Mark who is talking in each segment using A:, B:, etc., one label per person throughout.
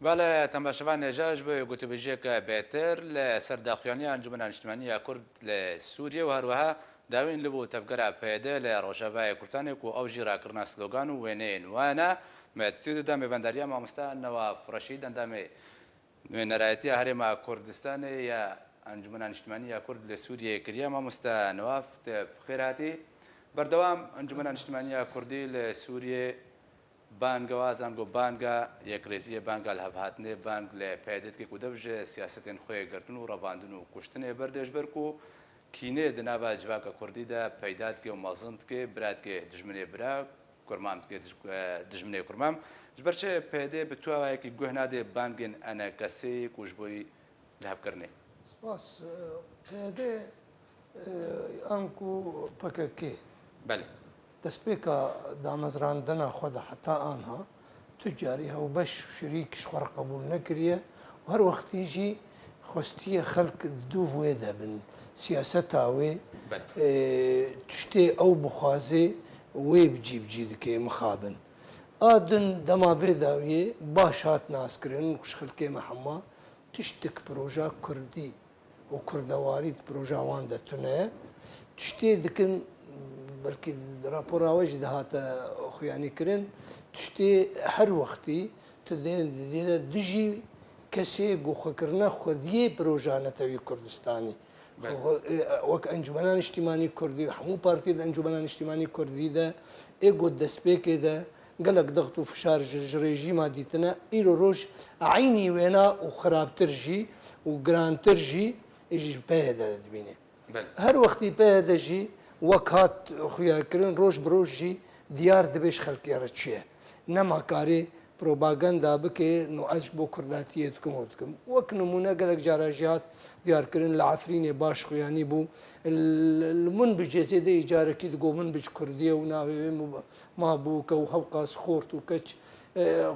A: بله تماشاوان نجاش به گوتوبیجیک بهتر لسرداخیانی انجمن اجتماعی کرد لسوریه و هروها داوین لبو تفکر پیدا لروشهای کردستان کو اوجی را کرنا سلوگان و ونین وانا مدستود دام بندریا مامستا نواف رشید دام نرایتی هرم کردستان یا انجمن اجتماعی کرد لسوریه کریا مامستا نواف بخیراتی بردوام انجمن اجتماعی کردی لسوریه بانگا زانگو بانگا یک ریزی بانگا لحظاتنه بانگ لپیدت که کودبج سیاستن خوی گردن و رواندن و کشتن بردش برکو کینه دنبال جواک کردی دا پیدات که مازند که برات که دشمنی برا کرمام که دشمنی کرمام جبرچه پیده به تو آوای که گوهنا ده بانگن انا کسی کوشبوی لحظ کرنه.
B: سپاس پیده آنکو پککی.
A: بله.
B: دەستپێکە دامەزراندنە خۆدا حتا ئانها تجاری هەوبەش شریکش خۆڕ قبول نەکریە و هەر وەختیژی خستیە خەڵک دوو وێ دەبن سیاسەتا وێ تشتێ ئەو بخوازێ وێ بجی دکێ مخابن ئادن دەما بێداویێ باش هات ناسکردن و خوشخلکێمە هەموو تشتێک پرۆژا کوردی و کوردەواریت پرۆژاوان دەتونەیە تشتێ دکن بلکه راپوراوش دهات خویانی کرن تشتی هر وقتی تدین دجی کسی گوخه کرنا خودیه پروژانه توی کردستانی وک انجمنان اجتماعی کردی همو پارتی انجمنان اجتماعی کردی ده ایگو دسپیکه ده قلق ضغط و فشار رژیم دیتنا ایرو روش عینی وینا و خرابتر جی و گرانتر جی ایجی پیدا دبینه هر وقتی پیدا جی وەکات خویاکردن ڕۆژ برۆژی دیار دەبێش خەڵکیێرە چییە؟ نەماکارێ پرۆپاگەندا بکێ نوعەج بۆ کورداتیە دکم و دکم وەک نمونە گەلک جاراژات دیارکردن لە عفرینێ باش خویانی بوو من بجێزێدە ئیجارەکی دگۆ من بچ کوردیە و ناوێ ما بوو کە و هەوقاس خۆرت و کەچ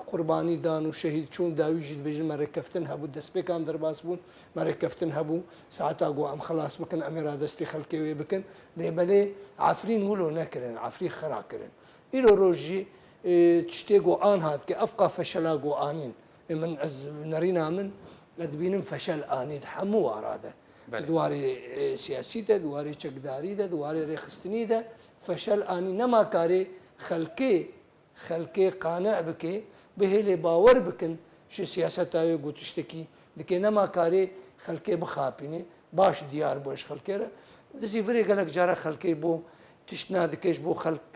B: قوربانی دان و شەهید چوون داویژی دبێژن مەرەکەفتن هەبوو دەستپێکام دەرباس بوون مەرەکەفتن هەبوو ساعتا گۆ ئەم خلاص بکەن ئەمێرا دەستی خەڵکێوێ بکەن لێبەلێ عفرین ولۆ نەکردن عفری خراکردن ئیرۆ ڕۆژی تشتێ گۆ ئان هات کە ئەفقا فەشەلا گۆ ئانین من ئەز نەرینا من ئەدبینم فەشەل ئانیت هەموو وارادە دوارێ سیاسیدە دوارێ چەکداریدە دوارێ ڕێخستنیدە فەشەل ئانی نەماکارێ خەلکێ قانع بکێ بهێلێ باوەڕ بکن ش سیاسەتاوێ گوتشتێکی دکێ نەماکارێ خەلکێ بخاپینێ باش دیار بۆش خەلکێرە دزی فرێ گەلک جارە خەلکەی بۆ تشت نادکەش بۆ خەلک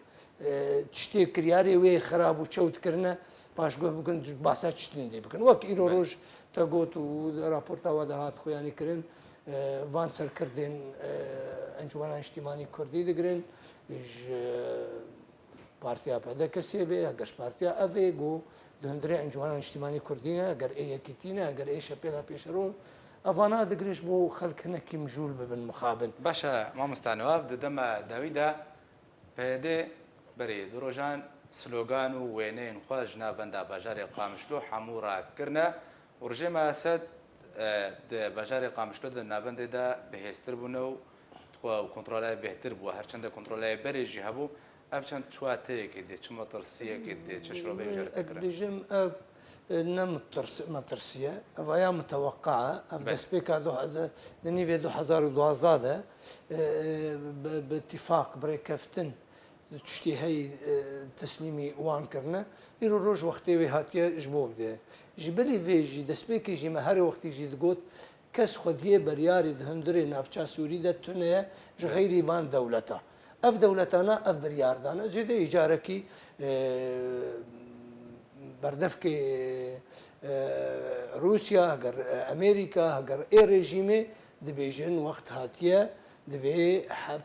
B: تشتێک کریارێ وێ خراب و چەوتکردنە پاشگۆ بکن باسا چتن دێ بکەن وەک ئیرۆ ڕۆژ تەگوت و راپۆرتاوە دەهات خۆیانی کردن وان سەرکردێن ئەنجومەنان اجتیماعی کوردی دەگرن پارتیا پەدە کەسێ بێ ئەگەش پارتیا ئەڤێ گۆ دهندرێ ئەنجومەنان اجتیماعی کوردینە ئەگەر ئەیەکیتینە ئەگەر ئێشە پێلا پێشەڕۆ ئەڤانە دەگرێش بۆ خەڵکنەکی مژول ببن مخابن
A: باشە مامۆستانەوە دەدەمە داویدا پێدێ بەرێ درۆژان سلۆگان و وێنەین خۆش ناڤەندا باژارێ قامشلۆ هەموو ڕاکردنە و ڕژێمە ئەسەد باژارێ قامشلۆ دە ناڤەندێدا بەهێزتر بوونە و کۆنتڕۆلای بهتر بووە هەرچەندە کۆنتڕۆلای بەرێژی هەبوو ئەف چەند چواتەیەکی دێ چ مەترسیەکی دێ چ
B: شڕۆبێژم ئەف مەترسیە ئەڤیا متەوەقعە ئەف دەستپێکا نەنیوێ 2012 ده باتفاق بڕێکەفتن تشتی هەی تەسلیمی وانکردنە ئیرۆ ڕۆژ وەختێوێ هاتیە ژ بۆ بدێ ژی بەری vێژی دەستپێکێژی مە هەر وەختیژی دگوت کەس خودیە بەریاری هەندرێ ناوچە سووری دەتونەیە ژ غەیری وان دەولەتە ئەف دەولەتانە ئەف بریاردانە جێدە ئیجارەکی بەردەفکێ رووسیا هەگەر ئەمریکا هەگەر ئێ ڕێژیمێ دەبێژن وەخت هاتیە دەبێ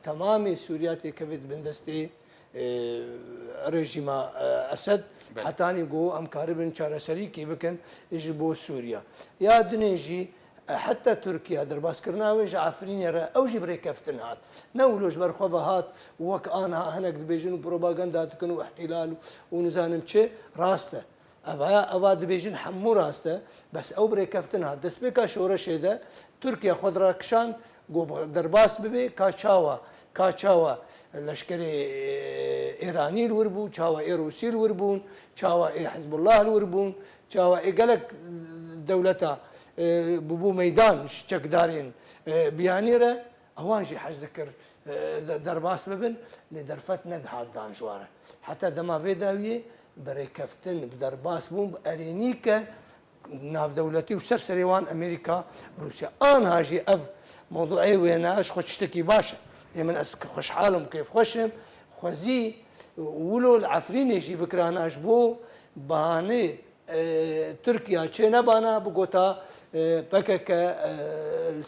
B: تەمامی سووریا تێکەوێت بندەستێ رژیمە ئەسەد حتانی گۆ ئەم کارە بن چارەسەریکی بکەن ژ بۆ سووریا یا دنێژی حتى تركيا درباس كرناويج عفرين يرى أوجي بريكفتن هات نولوج برخوبة هات وك أنا هناك دبيجن بروباغندا تكون واحتلال ونزانم شيء راسته أفا دبيجن حمو راسته بس أو بريكفتن هات دسبيكا شورا شيدا تركيا خود راكشان درباس ببي كاشاوا لشكري إيراني الوربون شاوا إيروسي الوربون شاوا حزب الله الوربون چاوە ئێگەلک دەولەتە ببوو مەدان چەکدارین بیانێرە ئەوانژی حەز دەکرد دەرباس ببن لێ دەرفەت نەدهات دانژوارە حتا دەماوێ داویێ بەڕێکەفتن دەرباس بووم ئەرێنی کە ناودەولەتی و سەر سەرێوان ئەمریکا رووسیا ئانهاژی ئەف مۆضوعی وێناش خۆ شتێکی باشە ئێمە ئەس خۆشحاڵم کەیف خۆشم خوەزی ولۆ عفرینێژی بکراناش بۆ بەهانەی تورکیا چێ نەبانە بگۆتا پەکەکە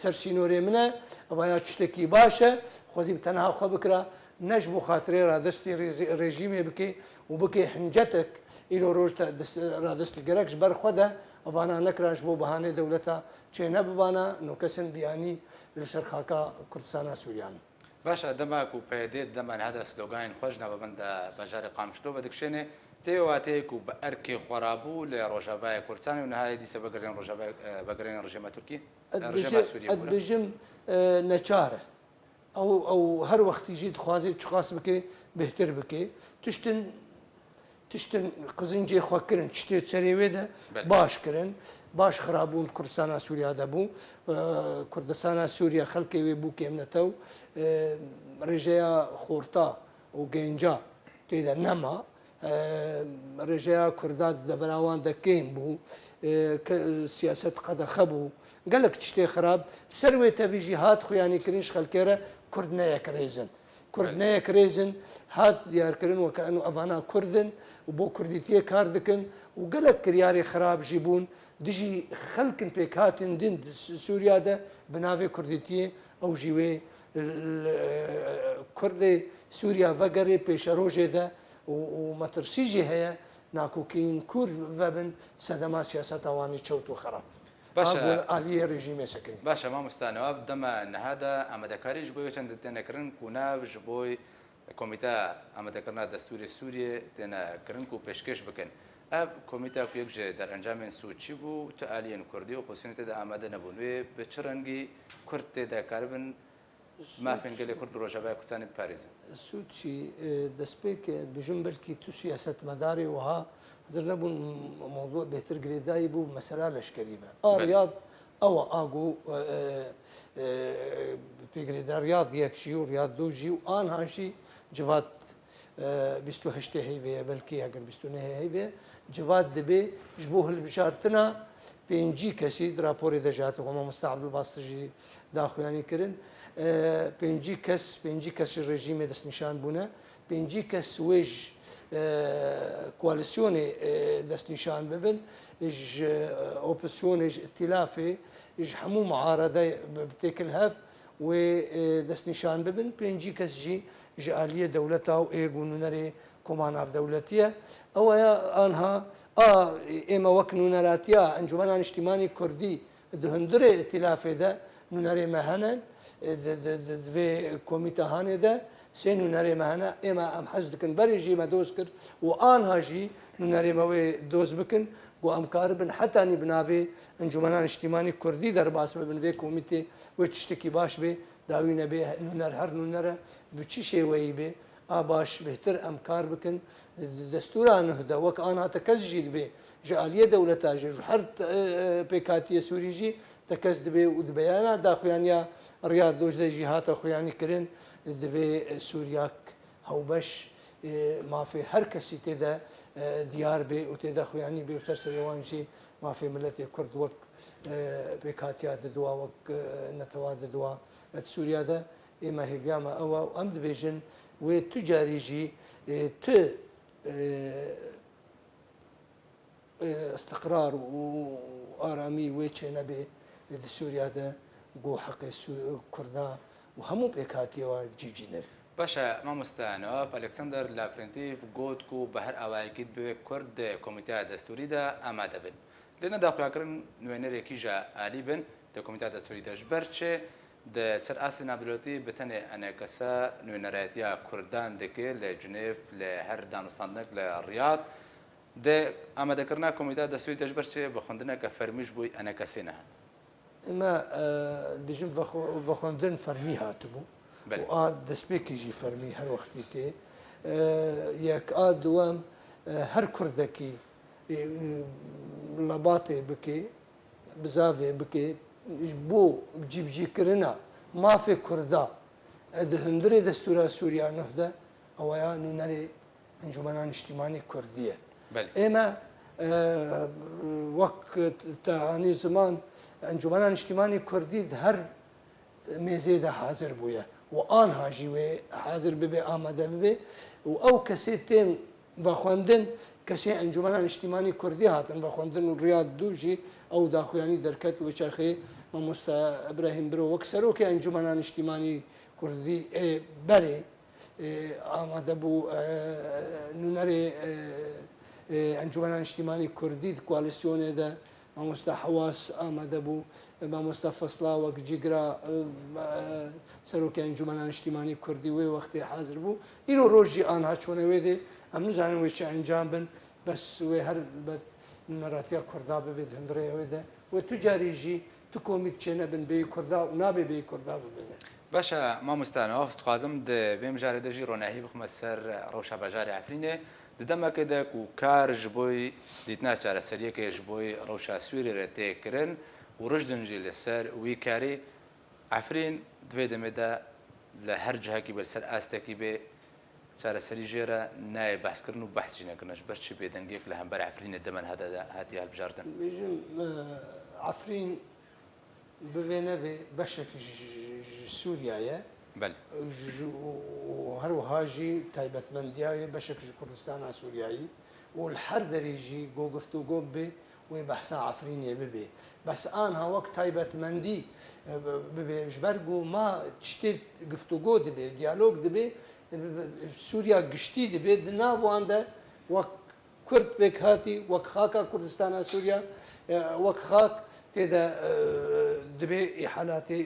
B: سەر سینۆرێ منە ئەوەیە شتێکی باشە خۆزی تەنها خۆ بکرا نەش بۆ خاترێ ڕادستی ڕێژیمێ بکەی و بکەی حنجەتێک ئیرۆ ڕۆژ ڕادستی گەرەکش بەرخۆدە ئەوانە نەکراش بۆ بەهانەی دەولەتە چێ نەببانە نۆکەسن بیانی لەسەر خاکە کوردستانە سووریان
A: باشە دەماک و پێدێت دەمان هەدە سلۆگاین خۆش نەبەبندە بەژاری قامشتۆ بەدەکشێنێ تێواتەیەک و بە ئەرکی خۆرابوو لە ڕۆژاوای کوردستانی و نهایی دیسە بەگرێن بەگرێن ڕژێمە تورکی
B: دژم نەچارە ئەو هەر وەختیژی دخوازێت چخواست بکەی بهتر بکەی تشتن قزنجێ خواکردن شتێ سەرێوێدە باشکردن باش خراببوون کوردستانە سووریا دەبوو کوردستانە سووریا خەڵکی وێ بوو کێمنەتە و ڕێژەیە خۆرتا و گەنجا تێدا نەما ڕێژەیە کوردات دەبەراوان دەکەین بوو سیاست قەدەخە بوو گەلک شتێ خراپ سەروێ تەڤژی هات خویانی کرینش خەلکێرە کورد نەیەک ڕێزن کورد نەیەک ڕێزن هات دیارکردن وەکەن و ئەوانە کوردن و بۆ کوردیتیە کار دەکەن و گەلک کریاری خراپژی بوون دژی خەلکن پێک هاتن دین سووریادا بناوێ کوردیتیە ئەو ژیوێ کوردی سووریا ڤەگەرێ پێشە ڕۆژێدا و مەترسیژی هەیە ناکۆکین کورد بن سەدەما سیاست ئەوانی چەوت و خراپ عالیە ڕێژیمێ سەکەین
A: باشە مامۆستانەوە دەمە نەهادا ئامادەکاریش بۆی چەند تێنەکردن و ناوژ بۆی کۆمیتا ئامادەکردنا دەستوری سووریێ تێنەکردن و پێشکەش بکەن ئەب کۆمیتا یەکژێ دەرئەنجامێن سوچی بوو تە ئالیەن کوردی و پۆسیۆنی تێدا ئامادە نەبوون وێ بە چ ڕەنگی کورد تێدا کاربن مافێنگەلی کورد ڕۆژاوای کوردستانی پارێزن
B: سوچی دەستپێک بژم بەلکی تو سیاست مەداری وها زر نەبوون مۆضوع بهتر گرێدایی بوو مەسەلا لەشکەری بە ئاڕیاد ئەوە ئاگو پێگرێدا ڕیاد یەکشی و ڕیاد دوژی و ئانهاشی جوات 28 هەیوەیە بەلکی ئەگەر 29 هەیوێ جوات دەبێ ژ بۆ هەڵبژارتنە پێنجی کەسی راپۆری دەژات خۆمە مستعبد باستژی داخوایانی کردن پێنجی کەسی ڕێژیمێ دەستنیشان بوونە پێنجی کەس وێژ کوالیسیۆنێ دەستنیشان ببن ئۆپسیۆنێژ ئتیلافێ ژ هەموو معارەدە بتێکل هەف وێ دەستنیشان ببن پێنجی کەسژی ژ ئالیە دەولەتا و ئێگونەرێ کۆماناف دەولەتیە ئەوەیە ئەها ئێمە وەک نونەراتیە ئەنجومەنان نیشتیمانی کوردی دهندرێ ئتیلافێدە نونەرێمە هەنن دوێ کۆمیتە هاانێدە سێ نونەرێمە هەنە ئێمە ئەم حەز دکن بەرێژیمە دۆست کرد و ئانهاژی نونەرێمەوەی دۆست بکن بۆ ئەمکار بن حتانی بناوێ ئەنجومەنان نیشتیمانی کوردی دەرباس ببن وێ کۆمیتێ وێ شتێکی باش بێ داوی نەبێ نونەر هەر نونەرە بچی شێوەیی بێ ئا باش بهتر ئەم کار بکن دەستوران نهدا وەک ئانهاتە کەس ژی دبێ ژە ئالیە دەولەتاژێ هەر پێکاتیە سووریژی تەکەس دەبێ و دبیانە داخوایانیا ڕیاد دۆژدەژی هاتە خۆیانی کردن دەبێ سووریاک هەوبەش مافێ هەر کەسی تێدا دیار بێ و تێدا خۆیانی بێ و سەر سەرێوانجی مافێ ملەتی کورد وەک پێکاتیا دەدووە وەک نەتەوا دەدووە سووریادا ئێمە هێویامە ئەوە و ئەم دەبێژن وێ تو جاریژی ت استقرار و ئارامی وێ چێ نەبێ سووریادا بۆ حەقی کووردا و هەموو پێکاتیەوە جیجی نەبێ
A: باشە مامۆستانەوە ئەلکسەندەر لافرنتیف گوت و بە هەر ئاوایەکیت بێ کورد کۆمیتە دەستوریدا ئامادە بن لێنە داخوایکردن نوێنەرێکی ژە ئالی بن دە کۆمیتە دەستوری دەژبەر چێ سەر ئاسی نابدرەوەتی بتەنێ ئەنێکەسە نوێنەرایەتیە کوردان دەکێت لە جنێف لە هەر دانوستاندنێک لە ڕیاد دە ئامادەکردنا کۆمیتە دەستوری دەژبەر چێ بە خوێندنەکە فەرمیش بووی ئەنەکەسێ نەهات
B: ئمە دژم بە خوێندن فەرمی هاتبوو ئا دەستپێکیژی فەرمی هەر وەختی تێ یەک ئا دووەم هەر کوردەکی لەباتێ بکێ بزاوێ بکێ بۆ جیبجیکردنا مافێ کووردا هەندێ دەستورە سووریا نەفدە ئەوەیە نوونەرێ ئەنجومەنان نیشتیمانی کوردیە ئێمە وەک تاانی زمان ئەنجومەنان نیشتیمانی کوردی هەر مێزێدا حاضر بووە و ئان هاژی وێ حاضر ببێ ئامادە ببێ و ئەو کەسێ تێن بە خوێندن کەسێ ئەنجومەنان نیشتیمانی کوردی هاتن بە خوێندن و ڕیاد دووژی ئەو داخوایانی دەرکەت و چاخێ مامۆستا ئەبراهیم برۆ وەک سەرۆکی ئەنجومەنان نیشتیمانی کوردی بەرێ ئامادە بوو نوونەرێ ئەنجومەنان نیشتیمانی کوردی کوالیسیۆنێدا مامۆستا حەواس ئامادە بوو مامۆستا فەسڵا وەک جیگرا سەرۆکی ئەنجومەنان نیشتیمانی کوردی وێ وەختی حاضر بوو ئیرۆ ڕۆژی ئانها چۆنەوێ دێ ئەم نزانن وێ چ ئەنجام بن بەس وێ هەر بە نەراتیا کووردا ببێت هەندڕێەوەدا وێ تو جاریژی تو کۆمیک چێنە بن بێ کووردا و نابێ بێ کووردا ببێنێت
A: باشە مامۆستانەوە خوازم وێم ژارە دەژی ڕۆناهی بخمە سەر ڕەوشە بەژاری ئەفرینێ دەمەکەدەک و کار ji بۆی دیتنا چارەسەریەکە ji بۆی ڕەوشە سوورێ تێکردن و ڕژدنجی لەسەر وی کاری ئەفرین دوێ دەمێدا لە هەر جهاکی بەرسەر ئاستێکی بێ چارەسەری ژێرە نایە بەحسکردن و بەحسی نەکردنش بەرچی بێدەنگێک لە هەمبەر ئەفرینە دەمەن هاتی هەڵبژاردن
B: بێژم ئەفرین بوێنەوێ بەشێکی سووریایە هەروەهاژی تایبەتمەندیاوێ بەشێکی کوردستانە سووریایی و هەر دەرێژی گۆگفت و گۆ بێ وێ بەحسا ئەفرینێ ببێ بەس ئانها وەک تایبەتمەندی ببێ ژبەرگ و ما شتێک گفتوگۆ دەبێ دیالۆگ دەبێ سووریا گشتی دەبێت ناواندا وەک کورد بێک هاتی وەک خاکە کوردستانە سووریا وەک خاک تێدا دەبێ ئیحالاتی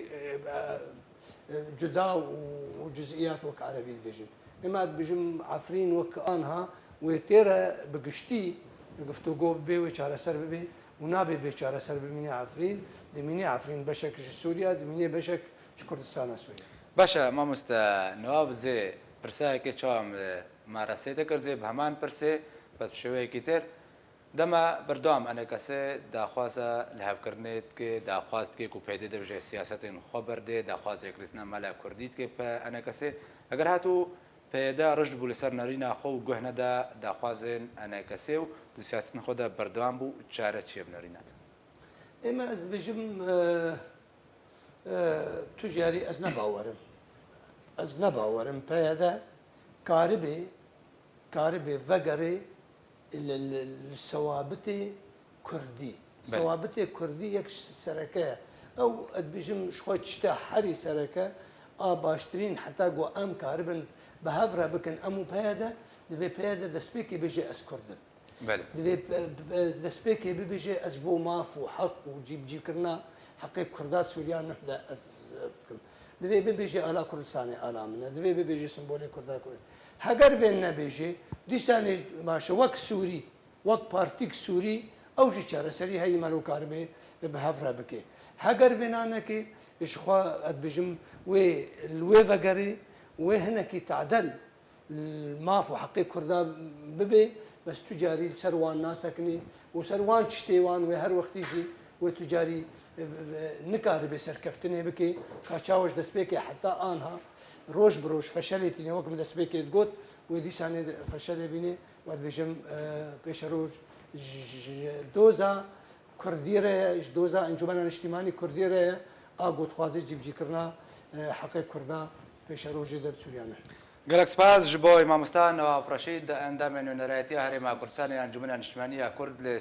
B: جدا و جزئیات وەک عەرەبی بێژن ئێمە بژم ئەفرین وەک ئانها وێ تێرە بگشتی گفتوگۆ بێ وێ چارەسەر ببێ و نابێ بێ چارەسەر ببینێ ئەفرین دەمینێ ئەفرین بەشێکش سووریا دەمینێ بەشێک کوردستانە سووریا
A: باشە مامۆستا نەواب زێ پرسایەکی چاوام مارەسێتە کردێ بە هەمان پرسێ بە شێوەیەکی تر دەما بەردەوام ئەنە کەسێ داخوازە لە هەفکردنێتکێ داخواستکێک و پێدێ دەبژێ سیاسەتین خۆ بەردێ داخوازێک ریسنە مەلا کوردیتکێ پە ئەنە کەسێ ئەگەر هاتوو پێدا ڕژ بوو لەسەر نەرینە خۆ و گوهنەدا داخوازێن ئەنە کەسێ و دو سیاستن خۆدا بەردەوام بوو چارە چیە بنەرینات
B: ئێمە ئەس بژم توجاری ئەس نەباوەرم ئەس نەباوەرم پێدا کاربێ ڤەگەرێ سەوابتێ کوردی سەوابتێ کوردی یەک سەرەکەیە ئەو ئەدبژم خۆی شتە هەری سەرەکە ئا باشترین حتا گۆ ئەم کاربن بە هەڤرە بکەن ئەموو پێدا دەبێ پێدا دەستپێکی بێژێ ئەس کوردن دەبێت دەستپێکی ببێژێ ئەس بۆ ماف و حەق و جیبجیکردنا حەقی کوردات سووریان نەدا ئەس بکەم دەبێ ببێژێ ئالا کوردستانی ئالا منە دەبێ ببێژێ سمبۆلی کورددا کورد هەگەر بێن نەبێژێ دیسانی باشە وەک سووری وەک پارتیک سووری ئەوژی چارەسەری هەی مەلوکاربێ بە هەڤرە بکێ هەگەر وێنانەکێ شخوا ئەدبژم وێ لێ ڤەگەرێ وێ هەنێکی تعدەل ماف و حەقی کووردا ببێ بەس توجاری سەروان ناسەکنی و سەروان شتێوان وێ هەر وەختیژی وێ توجاری نکاربێ سەرکەفتنێ بکێ کاچاوەش دەستپێکی حتا ئانها ڕۆژ بڕۆژ فەشەلێتینێ وەکم دەستپێکێت گوت وێ دیسانێ فەشەلێ بینێ وەدبێژم پێشە ڕۆژ دۆزە کوردیرەیە دۆزە ئەنجومەنە نیشتیمانی کوردیرەیە ئاگوتخوازی جیبجیکردنا حەقی کووردا پێشە ڕۆژێ دەرچووریانە
A: گەلک سپاس ji بۆ مامۆستا نەواف ڕەشید ئەندامێن نوێنەرایەتی هەرێما کوردستانی ئەنجومەنە نیشتیمانیە کورد لە